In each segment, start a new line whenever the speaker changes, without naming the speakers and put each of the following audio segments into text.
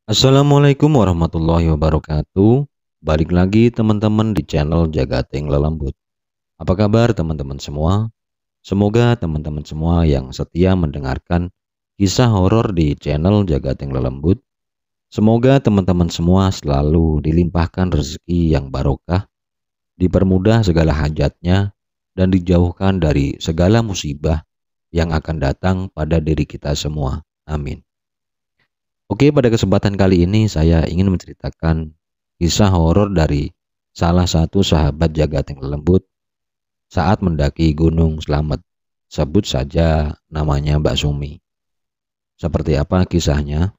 Assalamualaikum warahmatullahi wabarakatuh. Balik lagi teman-teman di channel Jagating Lelembut. Apa kabar teman-teman semua? Semoga teman-teman semua yang setia mendengarkan kisah horor di channel Jagating Lelembut, semoga teman-teman semua selalu dilimpahkan rezeki yang barokah, dipermudah segala hajatnya, dan dijauhkan dari segala musibah yang akan datang pada diri kita semua. Amin. Oke, pada kesempatan kali ini saya ingin menceritakan kisah horor dari salah satu sahabat Jagating Lelembut saat mendaki Gunung Slamet. Sebut saja namanya Mbak Sumi. Seperti apa kisahnya?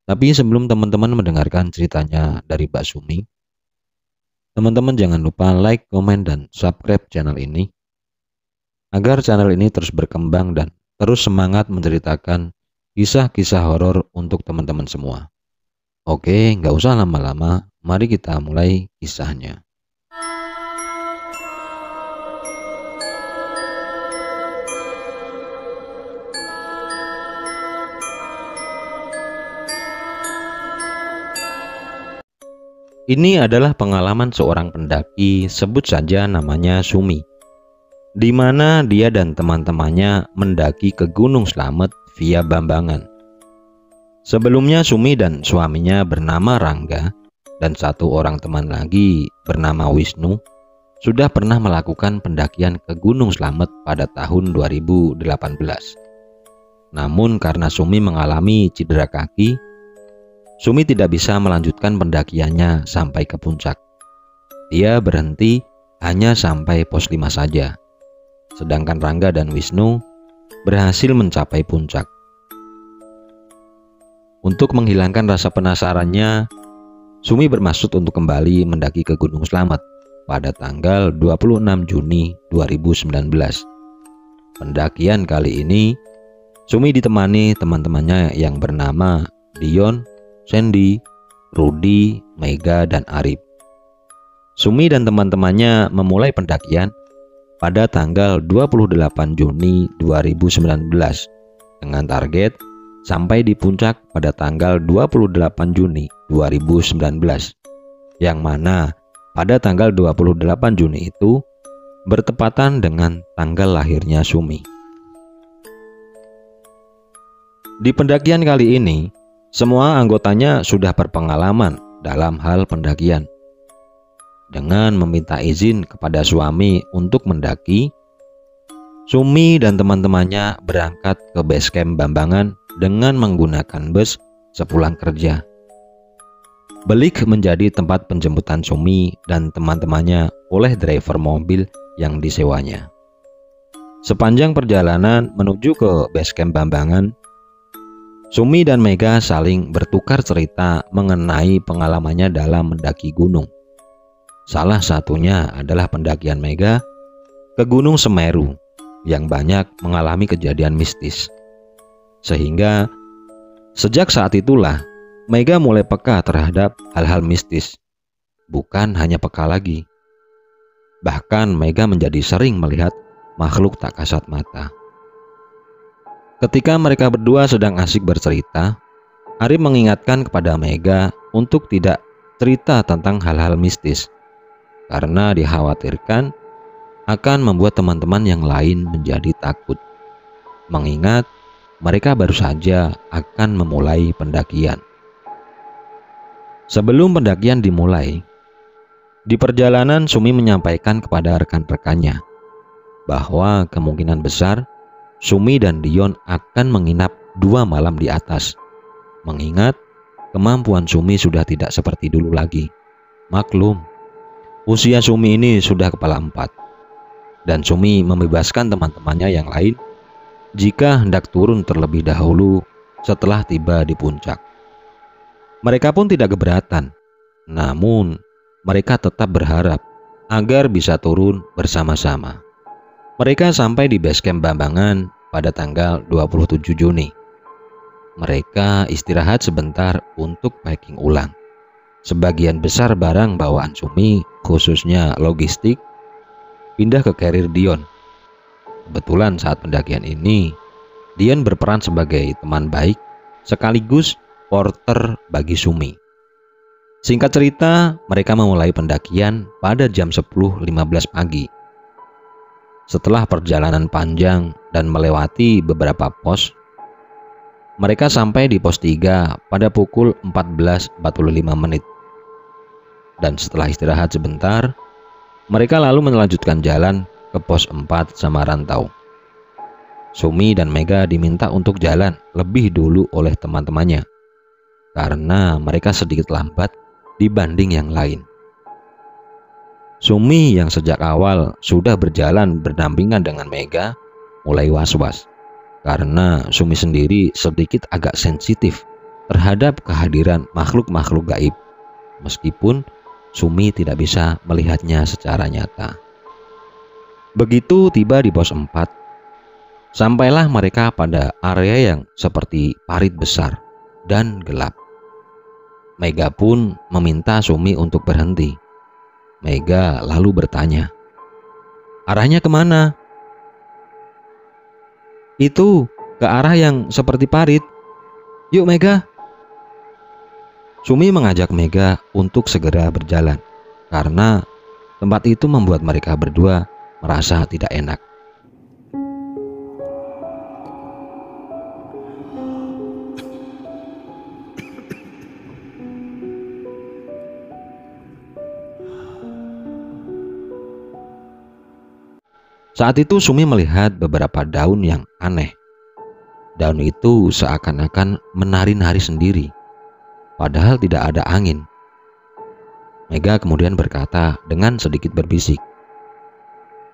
Tapi sebelum teman-teman mendengarkan ceritanya dari Mbak Sumi, teman-teman jangan lupa like, komen, dan subscribe channel ini agar channel ini terus berkembang dan terus semangat menceritakan kisah-kisah horor untuk teman-teman semua. Oke, nggak usah lama-lama, mari kita mulai kisahnya. Ini adalah pengalaman seorang pendaki, sebut saja namanya Sumi, di mana dia dan teman-temannya mendaki ke Gunung Slamet via Bambangan. Sebelumnya Sumi dan suaminya bernama Rangga dan satu orang teman lagi bernama Wisnu sudah pernah melakukan pendakian ke Gunung Slamet pada tahun 2018. Namun karena Sumi mengalami cedera kaki, Sumi tidak bisa melanjutkan pendakiannya sampai ke puncak. Dia berhenti hanya sampai pos 5 saja. Sedangkan Rangga dan Wisnu berhasil mencapai puncak. Untuk menghilangkan rasa penasarannya, Sumi bermaksud untuk kembali mendaki ke Gunung Slamet pada tanggal 26 Juni 2019. Pendakian kali ini, Sumi ditemani teman-temannya yang bernama Dion, Sandy, Rudy, Mega, dan Arif. Sumi dan teman-temannya memulai pendakian pada tanggal 28 Juni 2019 dengan target sampai di puncak pada tanggal 28 Juni 2019, yang mana pada tanggal 28 Juni itu bertepatan dengan tanggal lahirnya Sumi. Di pendakian kali ini, semua anggotanya sudah berpengalaman dalam hal pendakian. Dengan meminta izin kepada suami untuk mendaki, Sumi dan teman-temannya berangkat ke base camp Bambangan dengan menggunakan bus sepulang kerja. Belik menjadi tempat penjemputan Sumi dan teman-temannya oleh driver mobil yang disewanya. Sepanjang perjalanan menuju ke base camp Bambangan, Sumi dan Mega saling bertukar cerita mengenai pengalamannya dalam mendaki gunung. Salah satunya adalah pendakian Mega ke Gunung Semeru yang banyak mengalami kejadian mistis. Sehingga sejak saat itulah Mega mulai peka terhadap hal-hal mistis. Bukan hanya peka lagi, bahkan Mega menjadi sering melihat makhluk tak kasat mata. Ketika mereka berdua sedang asik bercerita, Arif mengingatkan kepada Mega untuk tidak cerita tentang hal-hal mistis karena dikhawatirkan akan membuat teman-teman yang lain menjadi takut, mengingat mereka baru saja akan memulai pendakian. Sebelum pendakian dimulai, di perjalanan Sumi menyampaikan kepada rekan-rekannya bahwa kemungkinan besar Sumi dan Dion akan menginap 2 malam di atas, mengingat kemampuan Sumi sudah tidak seperti dulu lagi. Maklum, usia Sumi ini sudah kepala 4, dan Sumi membebaskan teman-temannya yang lain jika hendak turun terlebih dahulu setelah tiba di puncak. Mereka pun tidak keberatan, namun mereka tetap berharap agar bisa turun bersama-sama. Mereka sampai di base camp Bambangan pada tanggal 27 Juni. Mereka istirahat sebentar untuk packing ulang. Sebagian besar barang bawaan Sumi, khususnya logistik, pindah ke carrier Dion. Kebetulan saat pendakian ini, Dion berperan sebagai teman baik sekaligus porter bagi Sumi. Singkat cerita, mereka memulai pendakian pada jam 10.15 pagi. Setelah perjalanan panjang dan melewati beberapa pos, mereka sampai di pos 3 pada pukul 14.45. Dan setelah istirahat sebentar, mereka lalu melanjutkan jalan ke pos 4 sama Rantau. Sumi dan Mega diminta untuk jalan lebih dulu oleh teman-temannya karena mereka sedikit lambat dibanding yang lain. Sumi yang sejak awal sudah berjalan berdampingan dengan Mega mulai was-was karena Sumi sendiri sedikit agak sensitif terhadap kehadiran makhluk-makhluk gaib, meskipun Sumi tidak bisa melihatnya secara nyata. Begitu tiba di pos 4, sampailah mereka pada area yang seperti parit besar dan gelap. Mega pun meminta Sumi untuk berhenti. Mega lalu bertanya, "Arahnya kemana?" "Itu ke arah yang seperti parit. Yuk Mega." Sumi mengajak Mega untuk segera berjalan karena tempat itu membuat mereka berdua merasa tidak enak. Saat itu Sumi melihat beberapa daun yang aneh. Daun itu seakan-akan menari-nari sendiri, padahal tidak ada angin. Mega kemudian berkata dengan sedikit berbisik,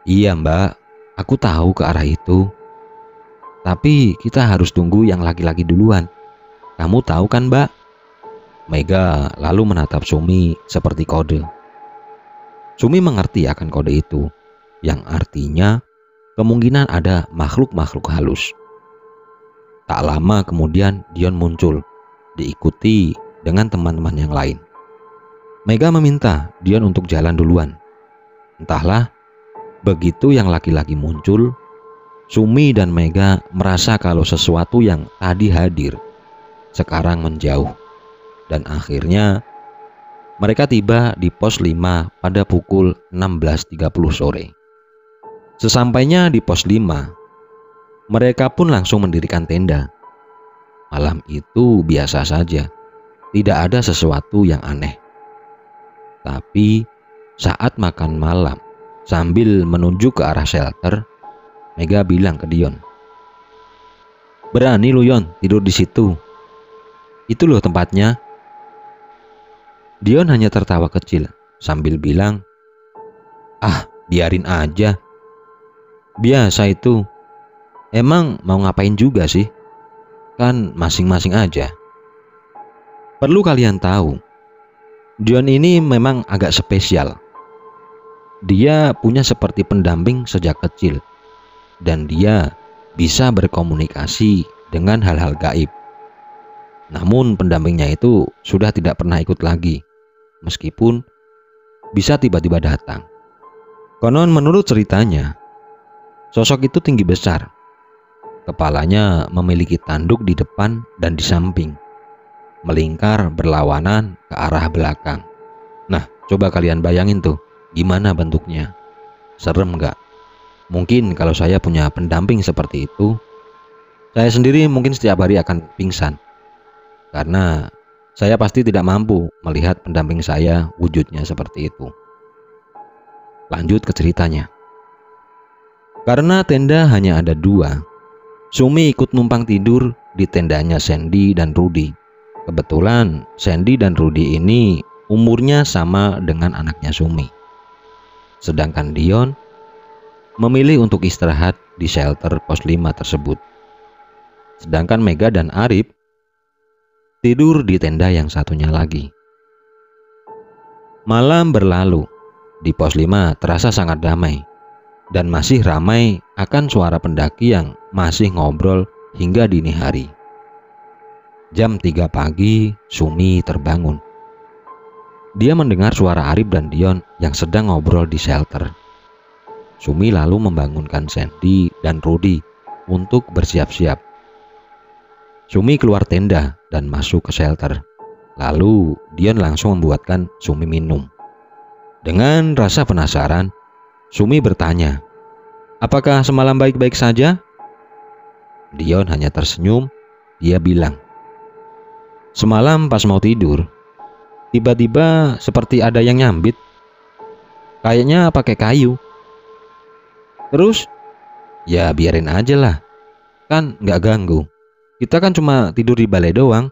"Iya Mbak, aku tahu ke arah itu. Tapi kita harus tunggu yang laki-laki duluan. Kamu tahu kan Mbak?" Mega lalu menatap Sumi seperti kode. Sumi mengerti akan kode itu, yang artinya kemungkinan ada makhluk-makhluk halus. Tak lama kemudian Dion muncul, diikuti dengan teman-teman yang lain. Mega meminta Dion untuk jalan duluan. Entahlah, begitu yang laki-laki muncul, Sumi dan Mega merasa kalau sesuatu yang tadi hadir sekarang menjauh. Dan akhirnya mereka tiba di pos 5 pada pukul 16.30 sore. Sesampainya di pos 5, mereka pun langsung mendirikan tenda. Malam itu biasa saja, tidak ada sesuatu yang aneh. Tapi saat makan malam, sambil menuju ke arah shelter, Mega bilang ke Dion, "Berani lu Yon tidur di situ? Itu loh tempatnya." Dion hanya tertawa kecil sambil bilang, "Ah, biarin aja. Biasa itu. Emang mau ngapain juga sih? Kan masing-masing aja." Perlu kalian tahu, Dion ini memang agak spesial. Dia punya seperti pendamping sejak kecil, dan dia bisa berkomunikasi dengan hal-hal gaib. Namun pendampingnya itu sudah tidak pernah ikut lagi, meskipun bisa tiba-tiba datang. Konon menurut ceritanya, sosok itu tinggi besar. Kepalanya memiliki tanduk di depan dan di samping, melingkar berlawanan ke arah belakang. Nah, coba kalian bayangin tuh, gimana bentuknya? Serem gak? Mungkin kalau saya punya pendamping seperti itu, saya sendiri mungkin setiap hari akan pingsan. Karena saya pasti tidak mampu melihat pendamping saya wujudnya seperti itu. Lanjut ke ceritanya. Karena tenda hanya ada 2, Sumi ikut numpang tidur di tendanya Sandy dan Rudy. Kebetulan Sandy dan Rudy ini umurnya sama dengan anaknya Sumi. Sedangkan Dion memilih untuk istirahat di shelter pos 5 tersebut. Sedangkan Mega dan Arif tidur di tenda yang satunya lagi. Malam berlalu, di pos 5 terasa sangat damai dan masih ramai akan suara pendaki yang masih ngobrol hingga dini hari. Jam 3 pagi, Sumi terbangun. Dia mendengar suara Arif dan Dion yang sedang ngobrol di shelter. Sumi lalu membangunkan Sandy dan Rudy untuk bersiap-siap. Sumi keluar tenda dan masuk ke shelter. Lalu Dion langsung membuatkan Sumi minum. Dengan rasa penasaran, Sumi bertanya, "Apakah semalam baik-baik saja?" Dion hanya tersenyum. Dia bilang, "Semalam pas mau tidur, tiba-tiba seperti ada yang nyambit. Kayaknya pakai kayu. Terus, ya biarin aja lah. Kan nggak ganggu. Kita kan cuma tidur di balai doang."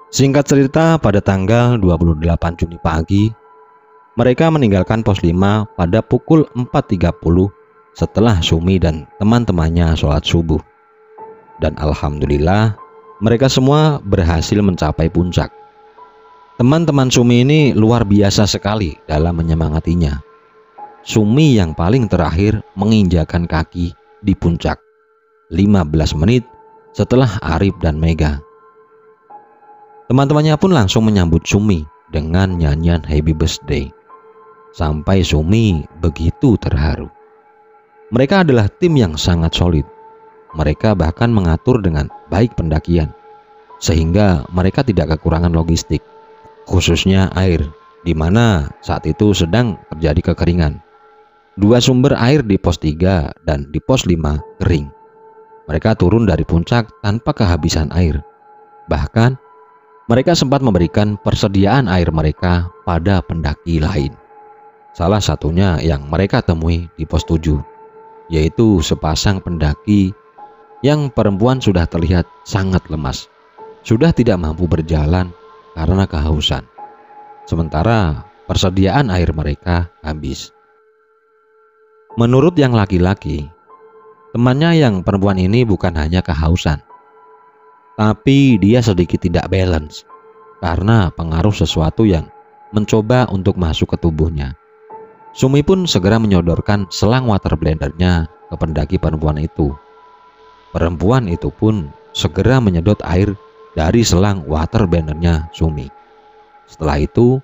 Singkat cerita, pada tanggal 28 Juni pagi, mereka meninggalkan pos 5 pada pukul 4.30 setelah Sumi dan teman-temannya sholat subuh. Dan alhamdulillah, mereka semua berhasil mencapai puncak. Teman-teman Sumi ini luar biasa sekali dalam menyemangatinya. Sumi yang paling terakhir menginjakan kaki di puncak 15 menit setelah Arif dan Mega. Teman-temannya pun langsung menyambut Sumi dengan nyanyian Happy Birthday. Sampai Sumi begitu terharu. Mereka adalah tim yang sangat solid. Mereka bahkan mengatur dengan baik pendakian, sehingga mereka tidak kekurangan logistik, khususnya air, di mana saat itu sedang terjadi kekeringan. 2 sumber air di pos 3 dan di pos 5 kering. Mereka turun dari puncak tanpa kehabisan air. Bahkan, mereka sempat memberikan persediaan air mereka pada pendaki lain. Salah satunya yang mereka temui di pos 7, yaitu sepasang pendaki yang perempuan sudah terlihat sangat lemas, sudah tidak mampu berjalan karena kehausan. Sementara persediaan air mereka habis. Menurut yang laki-laki, temannya yang perempuan ini bukan hanya kehausan, tapi dia sedikit tidak balance karena pengaruh sesuatu yang mencoba untuk masuk ke tubuhnya. Sumi pun segera menyodorkan selang water blendernya ke pendaki perempuan itu. Perempuan itu pun segera menyedot air dari selang water blendernya Sumi. Setelah itu,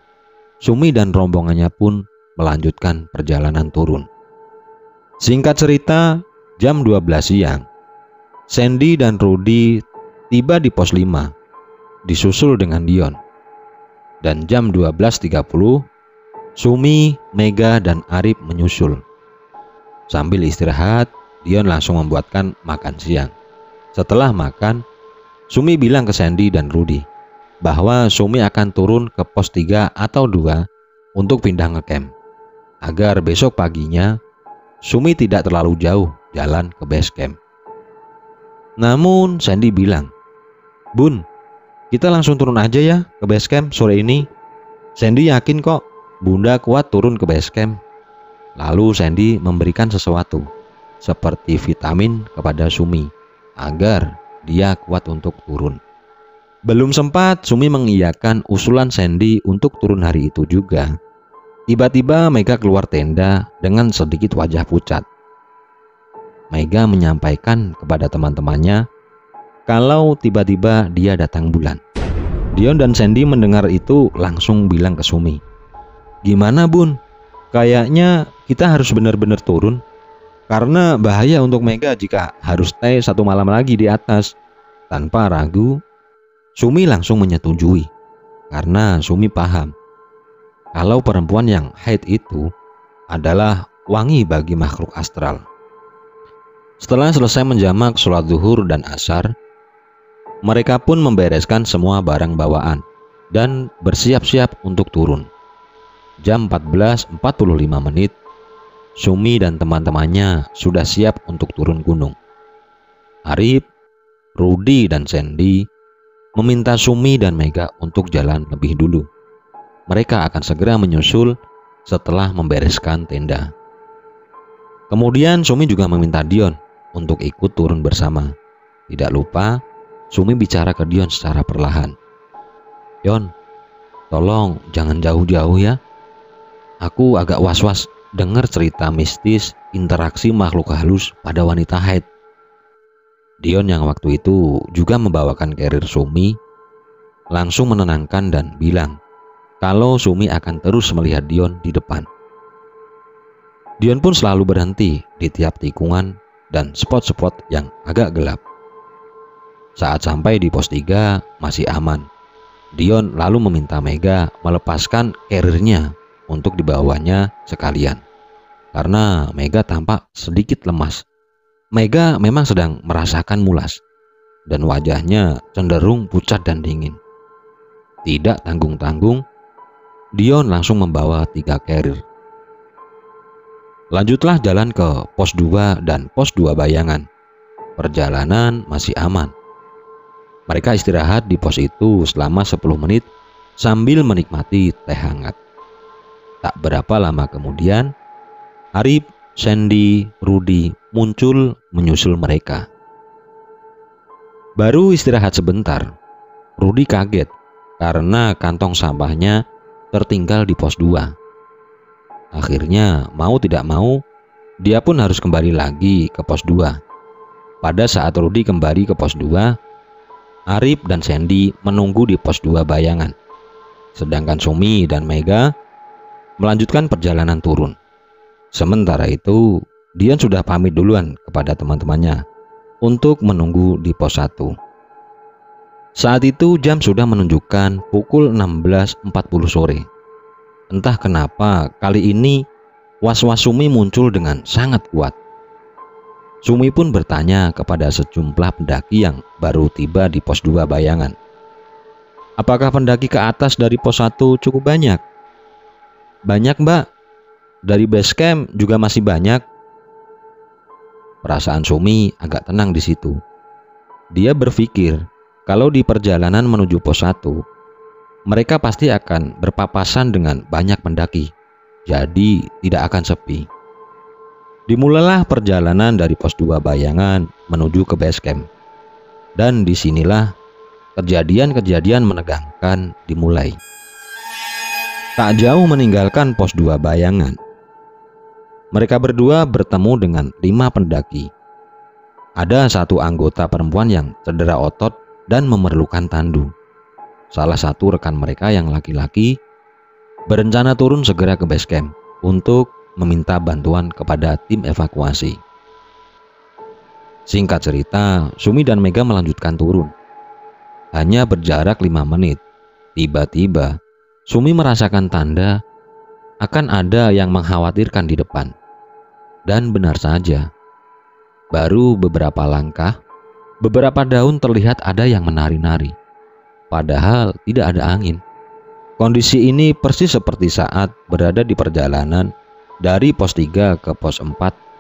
Sumi dan rombongannya pun melanjutkan perjalanan turun. Singkat cerita, jam 12 siang, Sandy dan Rudy tiba di pos 5, disusul dengan Dion. Dan jam 12.30, Sumi, Mega, dan Arif menyusul. Sambil istirahat, Dion langsung membuatkan makan siang. Setelah makan, Sumi bilang ke Sandy dan Rudy bahwa Sumi akan turun ke pos 3 atau 2 untuk pindah ngecamp, agar besok paginya Sumi tidak terlalu jauh jalan ke base camp. Namun Sandy bilang, "Bun, kita langsung turun aja ya ke base camp sore ini. Sandy yakin kok Bunda kuat turun ke base camp." Lalu Sandy memberikan sesuatu seperti vitamin kepada Sumi agar dia kuat untuk turun. Belum sempat Sumi mengiyakan usulan Sandy untuk turun hari itu juga, tiba-tiba Mega keluar tenda dengan sedikit wajah pucat. Mega menyampaikan kepada teman-temannya kalau tiba-tiba dia datang bulan. Dion dan Sandy mendengar itu langsung bilang ke Sumi, "Gimana Bun? Kayaknya kita harus benar-benar turun, karena bahaya untuk Mega jika harus stay 1 malam lagi di atas." Tanpa ragu, Sumi langsung menyetujui, karena Sumi paham kalau perempuan yang haid itu adalah wangi bagi makhluk astral. Setelah selesai menjamak sholat zuhur dan asar, mereka pun membereskan semua barang bawaan dan bersiap-siap untuk turun. Jam 14.45 menit, Sumi dan teman-temannya sudah siap untuk turun gunung. Arif, Rudy, dan Sandy meminta Sumi dan Mega untuk jalan lebih dulu. Mereka akan segera menyusul setelah membereskan tenda. Kemudian Sumi juga meminta Dion untuk ikut turun bersama. Tidak lupa, Sumi bicara ke Dion secara perlahan. "Dion, tolong jangan jauh-jauh ya. Aku agak was-was dengar cerita mistis interaksi makhluk halus pada wanita haid." Dion yang waktu itu juga membawakan carrier Sumi langsung menenangkan dan bilang kalau Sumi akan terus melihat Dion di depan. Dion pun selalu berhenti di tiap tikungan dan spot-spot yang agak gelap. Saat sampai di pos 3 masih aman. Dion lalu meminta Mega melepaskan carrier-nya untuk dibawanya sekalian. Karena Mega tampak sedikit lemas. Mega memang sedang merasakan mulas dan wajahnya cenderung pucat dan dingin. Tidak tanggung-tanggung, Dion langsung membawa 3 carrier. Lanjutlah jalan ke pos 2 dan pos 2 bayangan. Perjalanan masih aman. Mereka istirahat di pos itu selama 10 menit sambil menikmati teh hangat. Tak berapa lama kemudian, Arif, Sandy, Rudy muncul menyusul mereka. Baru istirahat sebentar, Rudy kaget karena kantong sampahnya tertinggal di pos 2. Akhirnya mau tidak mau, dia pun harus kembali lagi ke pos 2. Pada saat Rudy kembali ke pos 2, Arif dan Sandy menunggu di pos 2 bayangan. Sedangkan Sumi dan Mega melanjutkan perjalanan turun. Sementara itu, Dion sudah pamit duluan kepada teman-temannya untuk menunggu di pos 1. Saat itu jam sudah menunjukkan pukul 16.40 sore. Entah kenapa kali ini was-was Sumi muncul dengan sangat kuat. Sumi pun bertanya kepada sejumlah pendaki yang baru tiba di pos 2 bayangan. Apakah pendaki ke atas dari pos 1 cukup banyak? Banyak, Mbak. Dari base camp juga masih banyak. Perasaan Sumi agak tenang di situ. Dia berpikir kalau di perjalanan menuju pos 1, mereka pasti akan berpapasan dengan banyak pendaki. Jadi tidak akan sepi. Dimulailah perjalanan dari pos 2 bayangan menuju ke base camp. Dan disinilah kejadian-kejadian menegangkan dimulai. Tak jauh meninggalkan pos 2 bayangan, mereka berdua bertemu dengan 5 pendaki. Ada satu anggota perempuan yang cedera otot dan memerlukan tandu. Salah satu rekan mereka yang laki-laki berencana turun segera ke base camp untuk meminta bantuan kepada tim evakuasi. Singkat cerita, Sumi dan Mega melanjutkan turun. Hanya berjarak 5 menit. Tiba-tiba, Sumi merasakan tanda akan ada yang mengkhawatirkan di depan. Dan benar saja, baru beberapa langkah, beberapa daun terlihat ada yang menari-nari. Padahal tidak ada angin. Kondisi ini persis seperti saat berada di perjalanan dari pos 3 ke pos 4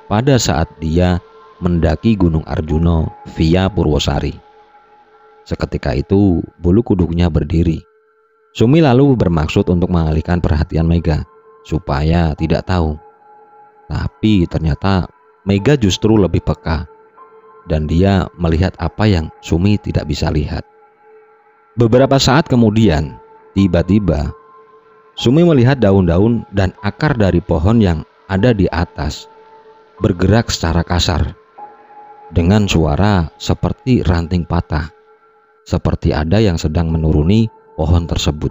pada saat dia mendaki Gunung Arjuno via Purwosari. Seketika itu bulu kuduknya berdiri. Sumi lalu bermaksud untuk mengalihkan perhatian Mega supaya tidak tahu. Tapi ternyata Mega justru lebih peka dan dia melihat apa yang Sumi tidak bisa lihat. Beberapa saat kemudian, tiba-tiba Sumi melihat daun-daun dan akar dari pohon yang ada di atas bergerak secara kasar dengan suara seperti ranting patah, seperti ada yang sedang menuruni pohon tersebut.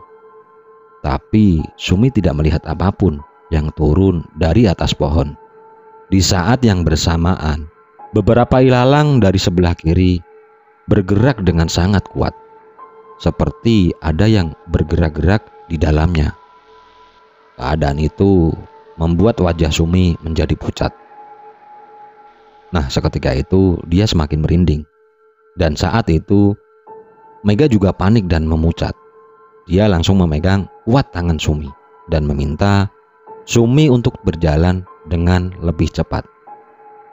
Tapi Sumi tidak melihat apapun yang turun dari atas pohon. Di saat yang bersamaan, beberapa ilalang dari sebelah kiri bergerak dengan sangat kuat, seperti ada yang bergerak-gerak di dalamnya. Keadaan itu membuat wajah Sumi menjadi pucat. Nah, seketika itu dia semakin merinding. Dan saat itu Mega juga panik dan memucat. Dia langsung memegang kuat tangan Sumi dan meminta Sumi untuk berjalan dengan lebih cepat.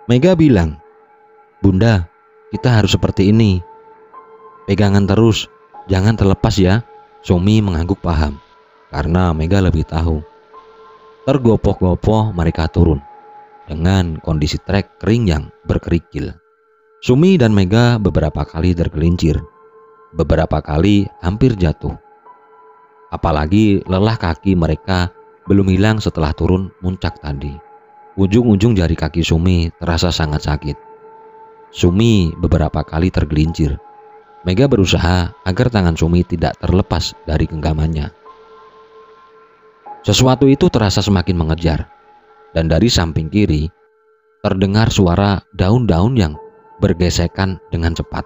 Mega bilang, "Bunda, kita harus seperti ini. Pegangan terus, jangan terlepas ya." Sumi mengangguk paham karena Mega lebih tahu. Tergopoh-gopoh mereka turun dengan kondisi trek kering yang berkerikil. Sumi dan Mega beberapa kali tergelincir, beberapa kali hampir jatuh. Apalagi lelah kaki mereka belum hilang setelah turun muncak tadi. Ujung-ujung jari kaki Sumi terasa sangat sakit. Sumi beberapa kali tergelincir Mega berusaha agar tangan Sumi tidak terlepas dari genggamannya. Sesuatu itu terasa semakin mengejar, dan dari samping kiri terdengar suara daun-daun yang bergesekan dengan cepat.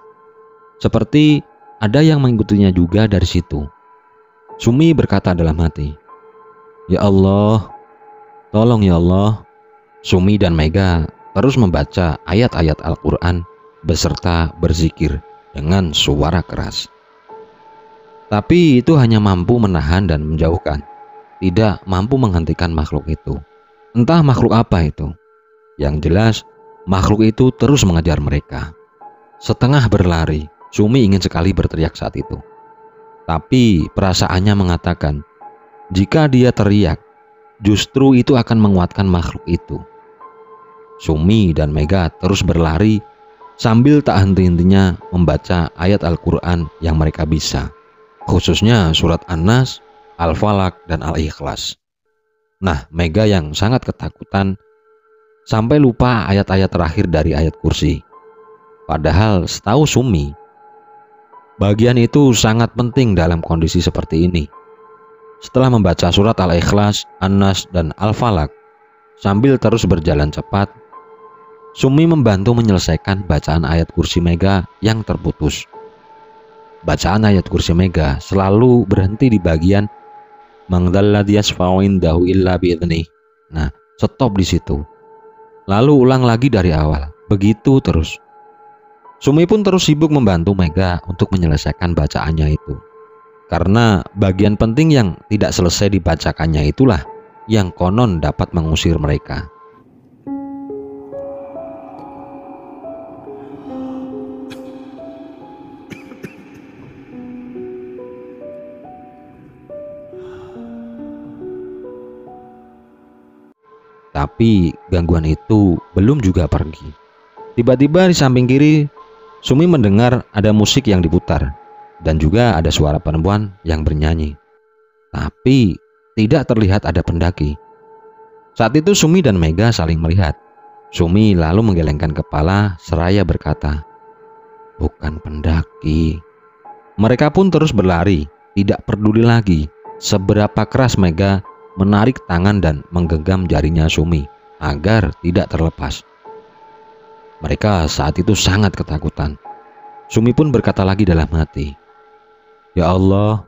Seperti ada yang mengikutinya juga dari situ. Sumi berkata dalam hati, "Ya Allah, tolong ya Allah." Sumi dan Mega terus membaca ayat-ayat Al-Quran beserta berzikir dengan suara keras. Tapi itu hanya mampu menahan dan menjauhkan, tidak mampu menghentikan makhluk itu. Entah makhluk apa itu. Yang jelas, makhluk itu terus mengejar mereka. Setengah berlari, Sumi ingin sekali berteriak saat itu. Tapi perasaannya mengatakan, jika dia teriak, justru itu akan menguatkan makhluk itu. Sumi dan Mega terus berlari sambil tak henti-hentinya membaca ayat Al-Quran yang mereka bisa, khususnya surat An-Nas, Al-Falaq, dan Al-Ikhlas. Nah, Mega yang sangat ketakutan sampai lupa ayat-ayat terakhir dari ayat kursi. Padahal setahu Sumi, bagian itu sangat penting dalam kondisi seperti ini. Setelah membaca surat Al-Ikhlas, An-Nas, dan Al-Falaq, sambil terus berjalan cepat, Sumi membantu menyelesaikan bacaan ayat kursi Mega yang terputus. Bacaan ayat kursi Mega selalu berhenti di bagian Mangdalladzi yashfa'u indahu illa bi'idnih. Nah, stop di situ. Lalu ulang lagi dari awal. Begitu terus. Sumi pun terus sibuk membantu Mega untuk menyelesaikan bacaannya itu. Karena bagian penting yang tidak selesai dibacakannya itulah yang konon dapat mengusir mereka. Tapi gangguan itu belum juga pergi. Tiba-tiba di samping kiri, Sumi mendengar ada musik yang diputar dan juga ada suara perempuan yang bernyanyi. Tapi tidak terlihat ada pendaki. Saat itu Sumi dan Mega saling melihat. Sumi lalu menggelengkan kepala seraya berkata, "Bukan pendaki." Mereka pun terus berlari, tidak peduli lagi seberapa keras Mega menarik tangan dan menggenggam jarinya Sumi agar tidak terlepas. Mereka saat itu sangat ketakutan. Sumi pun berkata lagi dalam hati, "Ya Allah,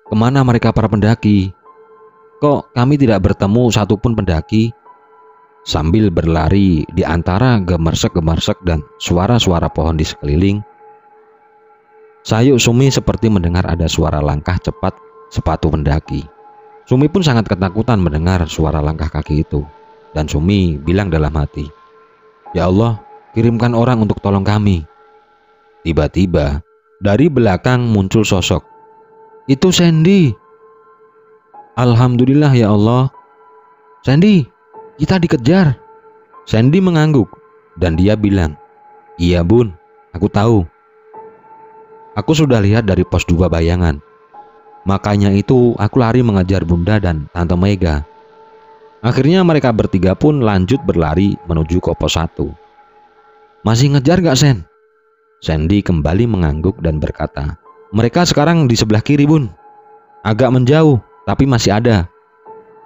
kemana mereka para pendaki? Kok kami tidak bertemu satupun pendaki?" Sambil berlari di antara gemersek-gemersek dan suara-suara pohon di sekeliling, sayuk Sumi seperti mendengar ada suara langkah cepat sepatu pendaki. Sumi pun sangat ketakutan mendengar suara langkah kaki itu. Dan Sumi bilang dalam hati, "Ya Allah, kirimkan orang untuk tolong kami." Tiba-tiba, dari belakang muncul sosok. "Itu Sandy." "Alhamdulillah ya Allah." "Sandy, kita dikejar." Sandy mengangguk dan dia bilang, "Iya bun, aku tahu. Aku sudah lihat dari pos 2 bayangan. Makanya itu aku lari mengejar Bunda dan Tante Mega." Akhirnya mereka bertiga pun lanjut berlari menuju ke pos 1. "Masih ngejar gak Sen?" Sandy kembali mengangguk dan berkata, "Mereka sekarang di sebelah kiri bun. Agak menjauh tapi masih ada."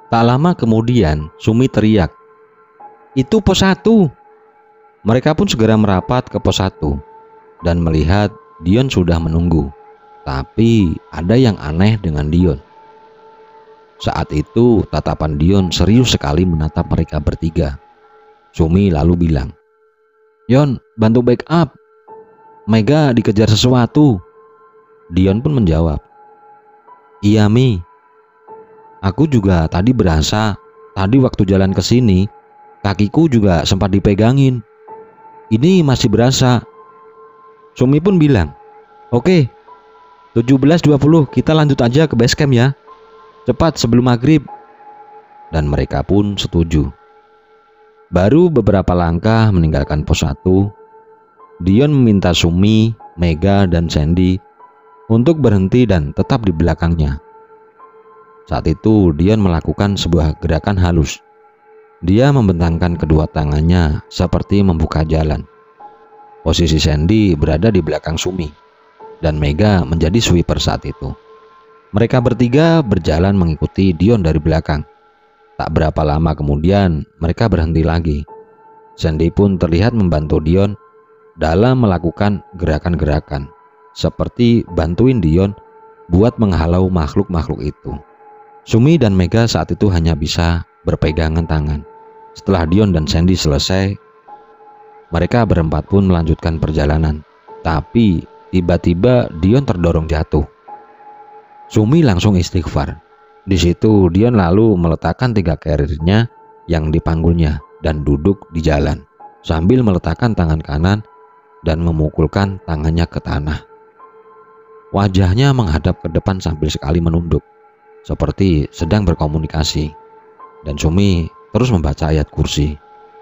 Tak lama kemudian Sumi teriak, "Itu pos 1." Mereka pun segera merapat ke pos 1 dan melihat Dion sudah menunggu. Tapi ada yang aneh dengan Dion. Saat itu tatapan Dion serius sekali menatap mereka bertiga. Sumi lalu bilang, "Yon, bantu backup. Mega dikejar sesuatu." Dion pun menjawab, "Iya Mi, aku juga tadi berasa. Tadi waktu jalan ke sini, kakiku juga sempat dipegangin. Ini masih berasa." Sumi pun bilang, "Oke, 17.20 kita lanjut aja ke base camp ya. Cepat sebelum maghrib." Dan mereka pun setuju. Baru beberapa langkah meninggalkan pos 1, Dion meminta Sumi, Mega, dan Sandy untuk berhenti dan tetap di belakangnya. Saat itu Dion melakukan sebuah gerakan halus. Dia membentangkan kedua tangannya seperti membuka jalan. Posisi Sandy berada di belakang Sumi, dan Mega menjadi sweeper saat itu. Mereka bertiga berjalan mengikuti Dion dari belakang. Tak berapa lama kemudian, mereka berhenti lagi. Sandy pun terlihat membantu Dion dalam melakukan gerakan-gerakan, seperti bantuin Dion buat menghalau makhluk-makhluk itu. Sumi dan Mega saat itu hanya bisa berpegangan tangan. Setelah Dion dan Sandy selesai, mereka berempat pun melanjutkan perjalanan. Tapi tiba-tiba Dion terdorong jatuh. Sumi langsung istighfar. Di situ Dion lalu meletakkan 3 karirnya yang dipanggulnya dan duduk di jalan sambil meletakkan tangan kanan dan memukulkan tangannya ke tanah. Wajahnya menghadap ke depan sambil sekali menunduk, seperti sedang berkomunikasi. Dan Sumi terus membaca ayat kursi.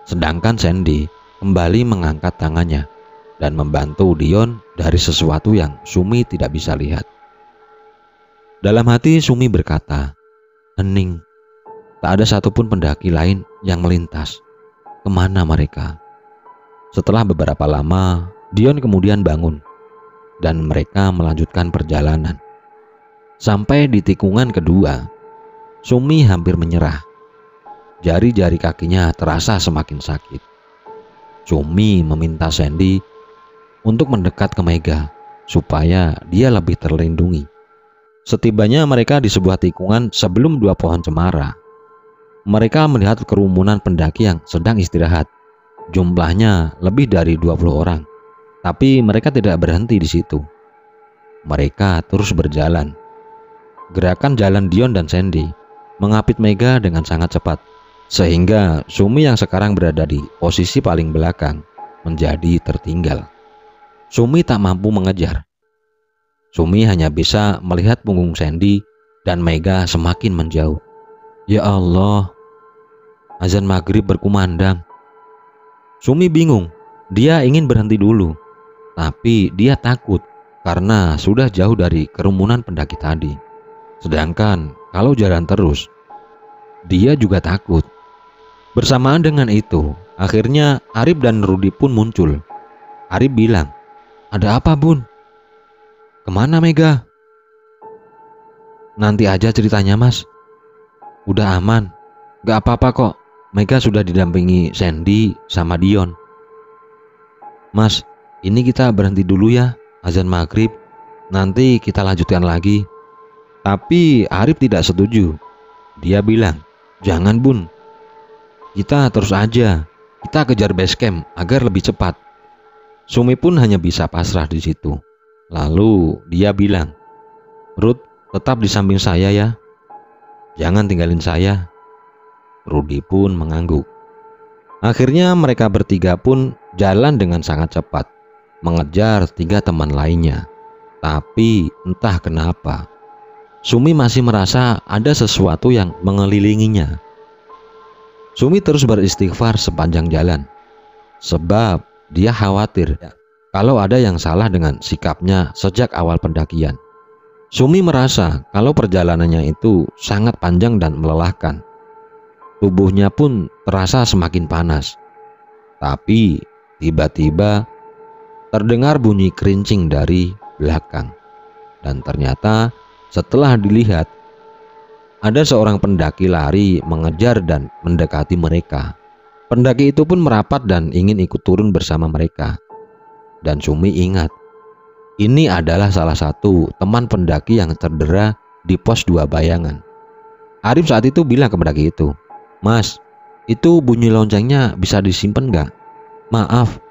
Sedangkan Sandy kembali mengangkat tangannya dan membantu Dion dari sesuatu yang Sumi tidak bisa lihat. Dalam hati Sumi berkata, "Hening, tak ada satupun pendaki lain yang melintas. Kemana mereka?" Setelah beberapa lama, Dion kemudian bangun dan mereka melanjutkan perjalanan. Sampai di tikungan kedua, Sumi hampir menyerah. Jari-jari kakinya terasa semakin sakit. Sumi meminta Sandy untuk mendekat ke Mega supaya dia lebih terlindungi. Setibanya mereka di sebuah tikungan sebelum 2 pohon cemara, mereka melihat kerumunan pendaki yang sedang istirahat. Jumlahnya lebih dari 20 orang. Tapi mereka tidak berhenti di situ. Mereka terus berjalan. Gerakan jalan Dion dan Sandy mengapit Mega dengan sangat cepat, sehingga Sumi yang sekarang berada di posisi paling belakang menjadi tertinggal. Sumi tak mampu mengejar. Sumi hanya bisa melihat punggung Sandy dan Mega semakin menjauh. Ya Allah, azan maghrib berkumandang. Sumi bingung. Dia ingin berhenti dulu, tapi dia takut karena sudah jauh dari kerumunan pendaki tadi. Sedangkan kalau jalan terus, dia juga takut. Bersamaan dengan itu, akhirnya Arif dan Rudi pun muncul. Arif bilang, "Ada apa, Bun? Kemana Mega?" "Nanti aja ceritanya, Mas. Udah aman, gak apa-apa kok. Mega sudah didampingi Sandy sama Dion." "Mas, ini kita berhenti dulu ya, azan maghrib. Nanti kita lanjutkan lagi." Tapi Arif tidak setuju. Dia bilang, "Jangan Bun, kita terus aja. Kita kejar base camp agar lebih cepat." Sumi pun hanya bisa pasrah di situ. Lalu dia bilang, "Ruth, tetap di samping saya ya. Jangan tinggalin saya." Rudi pun mengangguk. Akhirnya mereka bertiga pun jalan dengan sangat cepat, mengejar 3 teman lainnya. Tapi entah kenapa, Sumi masih merasa ada sesuatu yang mengelilinginya. Sumi terus beristighfar sepanjang jalan, sebab dia khawatir kalau ada yang salah dengan sikapnya sejak awal pendakian. Sumi merasa kalau perjalanannya itu sangat panjang dan melelahkan. Tubuhnya pun terasa semakin panas. Tapi tiba-tiba terdengar bunyi kerincing dari belakang. Dan ternyata setelah dilihat, ada seorang pendaki lari mengejar dan mendekati mereka. Pendaki itu pun merapat dan ingin ikut turun bersama mereka. Dan Sumi ingat, ini adalah salah satu teman pendaki yang cedera di pos 2 Bayangan. Arif saat itu bilang ke pendaki itu, "Mas, itu bunyi loncengnya bisa disimpan gak? Maaf,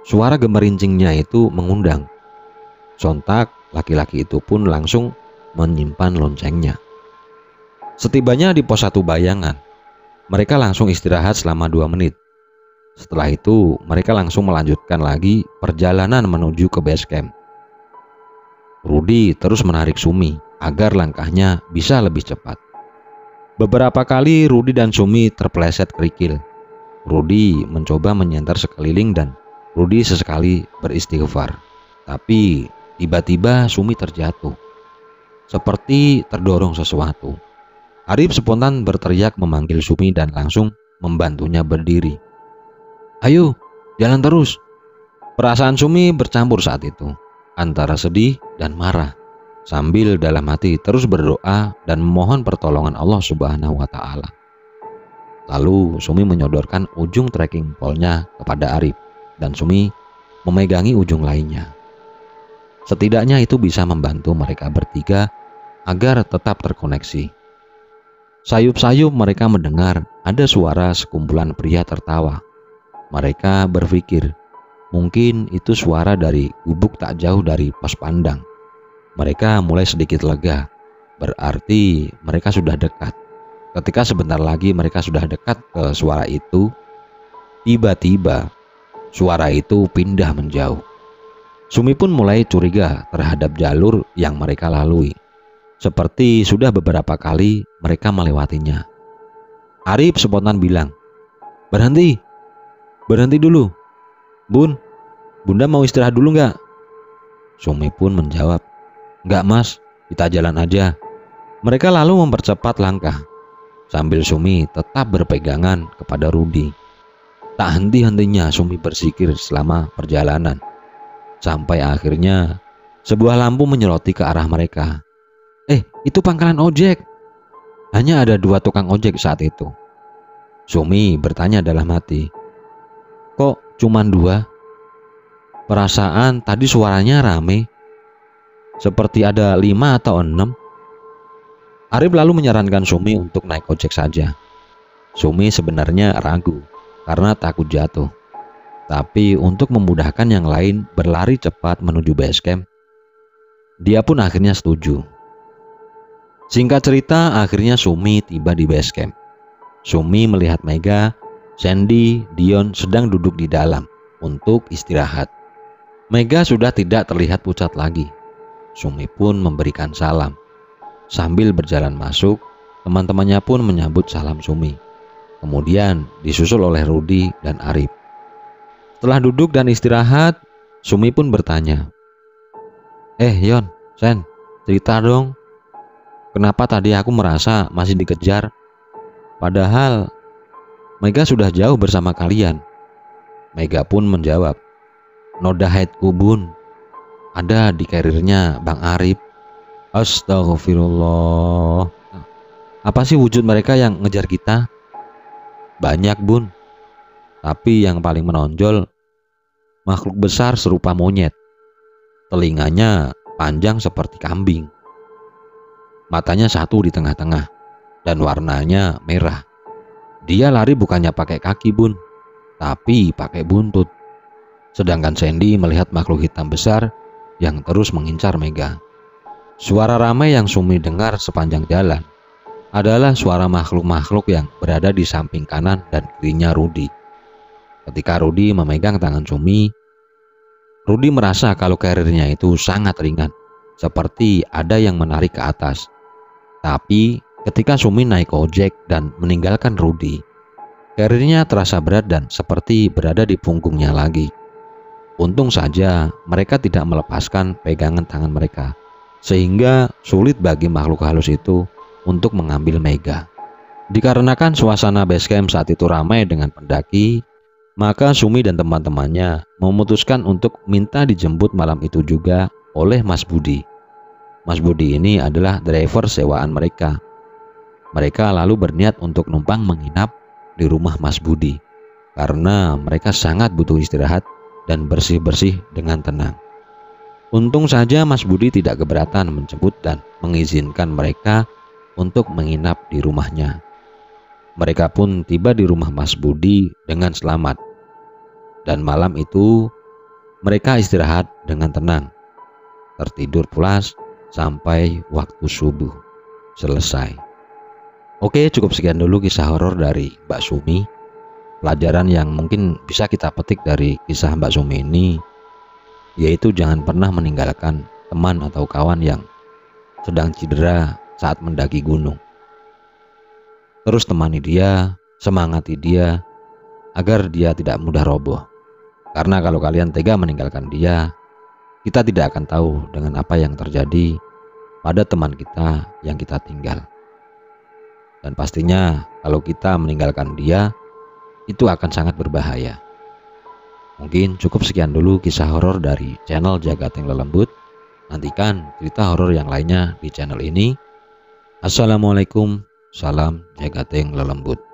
suara gemerincingnya itu mengundang." Sontak laki-laki itu pun langsung menyimpan loncengnya. Setibanya di pos 1 Bayangan, mereka langsung istirahat selama 2 menit. Setelah itu mereka langsung melanjutkan lagi perjalanan menuju ke base camp. Rudi terus menarik Sumi agar langkahnya bisa lebih cepat. Beberapa kali Rudi dan Sumi terpeleset kerikil. Rudi mencoba menyantar sekeliling dan Rudi sesekali beristighfar. Tapi tiba-tiba Sumi terjatuh, seperti terdorong sesuatu. Arif spontan berteriak memanggil Sumi dan langsung membantunya berdiri. "Ayo, jalan terus." Perasaan Sumi bercampur saat itu, antara sedih dan marah, sambil dalam hati terus berdoa dan memohon pertolongan Allah Subhanahu wa Ta'ala. Lalu Sumi menyodorkan ujung trekking pole-nya kepada Arif, dan Sumi memegangi ujung lainnya. Setidaknya itu bisa membantu mereka bertiga agar tetap terkoneksi. Sayup-sayup mereka mendengar ada suara sekumpulan pria tertawa. Mereka berpikir, mungkin itu suara dari gubuk tak jauh dari pos pandang. Mereka mulai sedikit lega, berarti mereka sudah dekat. Ketika sebentar lagi mereka sudah dekat ke suara itu, tiba-tiba suara itu pindah menjauh. Sumi pun mulai curiga terhadap jalur yang mereka lalui. Seperti sudah beberapa kali mereka melewatinya. Arif spontan bilang, "Berhenti, berhenti dulu. Bun, Bunda mau istirahat dulu nggak?" Sumi pun menjawab, "Nggak mas, kita jalan aja." Mereka lalu mempercepat langkah, sambil Sumi tetap berpegangan kepada Rudi. Tak henti-hentinya Sumi berzikir selama perjalanan. Sampai akhirnya sebuah lampu menyoroti ke arah mereka. Itu pangkalan ojek. Hanya ada 2 tukang ojek saat itu. Sumi bertanya dalam hati, "Kok cuman 2? Perasaan tadi suaranya rame, seperti ada 5 atau 6. Arif lalu menyarankan Sumi untuk naik ojek saja. Sumi sebenarnya ragu karena takut jatuh. Tapi untuk memudahkan yang lain berlari cepat menuju base camp, dia pun akhirnya setuju. Singkat cerita, akhirnya Sumi tiba di base camp. Sumi melihat Mega, Sandy, Dion sedang duduk di dalam untuk istirahat. Mega sudah tidak terlihat pucat lagi. Sumi pun memberikan salam. Sambil berjalan masuk, teman-temannya pun menyambut salam Sumi. Kemudian disusul oleh Rudi dan Arif. Setelah duduk dan istirahat, Sumi pun bertanya, Yon, Sen, cerita dong. Kenapa tadi aku merasa masih dikejar? Padahal Mega sudah jauh bersama kalian." Mega pun menjawab, "Noda headku bun, ada di karirnya Bang Arif." Astagfirullah. Apa sih wujud mereka yang ngejar kita? Banyak bun, tapi yang paling menonjol makhluk besar serupa monyet. Telinganya panjang seperti kambing. Matanya satu di tengah-tengah dan warnanya merah. Dia lari bukannya pakai kaki bun, tapi pakai buntut. Sedangkan Sandy melihat makhluk hitam besar yang terus mengincar Mega. Suara ramai yang Sumi dengar sepanjang jalan adalah suara makhluk-makhluk yang berada di samping kanan dan kirinya Rudi. Ketika Rudi memegang tangan Sumi, Rudi merasa kalau karirnya itu sangat ringan, seperti ada yang menarik ke atas. Tapi ketika Sumi naik ojek dan meninggalkan Rudi, karirnya terasa berat dan seperti berada di punggungnya lagi. Untung saja mereka tidak melepaskan pegangan tangan mereka, sehingga sulit bagi makhluk halus itu untuk mengambil Mega. Dikarenakan suasana base camp saat itu ramai dengan pendaki, maka Sumi dan teman-temannya memutuskan untuk minta dijemput malam itu juga oleh Mas Budi. Mas Budi ini adalah driver sewaan mereka. Mereka lalu berniat untuk numpang menginap di rumah Mas Budi karena mereka sangat butuh istirahat dan bersih-bersih dengan tenang. Untung saja Mas Budi tidak keberatan menjemput dan mengizinkan mereka untuk menginap di rumahnya. Mereka pun tiba di rumah Mas Budi dengan selamat. Dan malam itu mereka istirahat dengan tenang, tertidur pulas sampai waktu subuh selesai. Oke, cukup sekian dulu kisah horor dari Mbak Sumi. Pelajaran yang mungkin bisa kita petik dari kisah Mbak Sumi ini, yaitu jangan pernah meninggalkan teman atau kawan yang sedang cedera saat mendaki gunung. Terus temani dia, semangati dia, agar dia tidak mudah roboh. Karena kalau kalian tega meninggalkan dia, kita tidak akan tahu dengan apa yang terjadi pada teman kita yang kita tinggal. Dan pastinya kalau kita meninggalkan dia, itu akan sangat berbahaya. Mungkin cukup sekian dulu kisah horor dari channel Jagateng Lelembut. Nantikan cerita horor yang lainnya di channel ini. Assalamualaikum, salam Jagateng Lelembut.